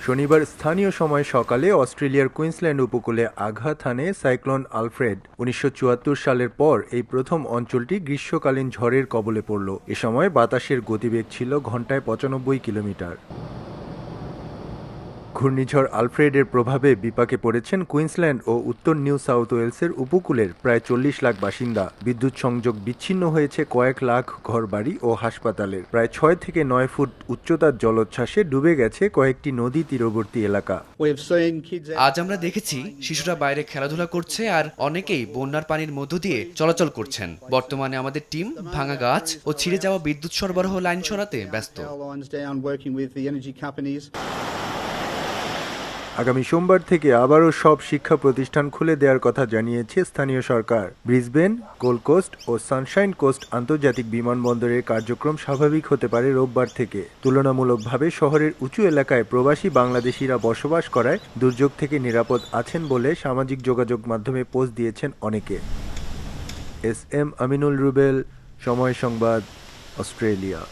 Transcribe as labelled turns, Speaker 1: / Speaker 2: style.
Speaker 1: শনিবার স্থানীয় সময় সকালে অস্ট্রেলিয়ার কুইন্সল্যান্ড উপকূলে আঘাত হানে সাইক্লোন আলফ্রেড। ১৯৭৪ সালের পর এই প্রথম অঞ্চলটি গ্রীষ্মকালীন ঝড়ের কবলে পড়ল। এ সময় বাতাসের গতিবেগ ছিল ঘন্টায় ৯৫ কিলোমিটার। ঘূর্ণিঝড় আলফ্রেডের প্রভাবে বিপাকে পড়েছেন কুইন্সল্যান্ড ও উত্তর নিউ সাউথ ওয়েলসের উপকূলের প্রায় ৪০ লাখ বাসিন্দা। বিদ্যুৎ সংযোগ বিচ্ছিন্ন হয়েছে কয়েক লাখ ঘরবাড়ি ও হাসপাতালের। প্রায় ৬ থেকে ৯ ফুট উচ্চতার জলোচ্ছ্বাসে ডুবে গেছে কয়েকটি নদী তীরবর্তী এলাকা।
Speaker 2: আজ আমরা দেখেছি শিশুরা বাইরে খেলাধুলা করছে আর অনেকেই বন্যার পানির মধ্য দিয়ে চলাচল করছেন। বর্তমানে আমাদের টিম ভাঙা গাছ ও ছিঁড়ে যাওয়া বিদ্যুৎ সরবরাহ লাইন সরাতে ব্যস্ত।
Speaker 1: আগামী সোমবার থেকে আবারও সব শিক্ষা প্রতিষ্ঠান খুলে দেওয়ার কথা জানিয়েছে স্থানীয় সরকার। ব্রিসবেন, গোল্ড কোস্ট ও সানশাইন কোস্ট আন্তর্জাতিক বিমানবন্দরের কার্যক্রম স্বাভাবিক হতে পারে রোববার থেকে। তুলনামূলকভাবে শহরের উঁচু এলাকায় প্রবাসী বাংলাদেশিরা বসবাস করায় দুর্যোগ থেকে নিরাপদ আছেন বলে সামাজিক যোগাযোগ মাধ্যমে পোস্ট দিয়েছেন অনেকে। এস এম আমিনুল রুবেল, সময় সংবাদ, অস্ট্রেলিয়া।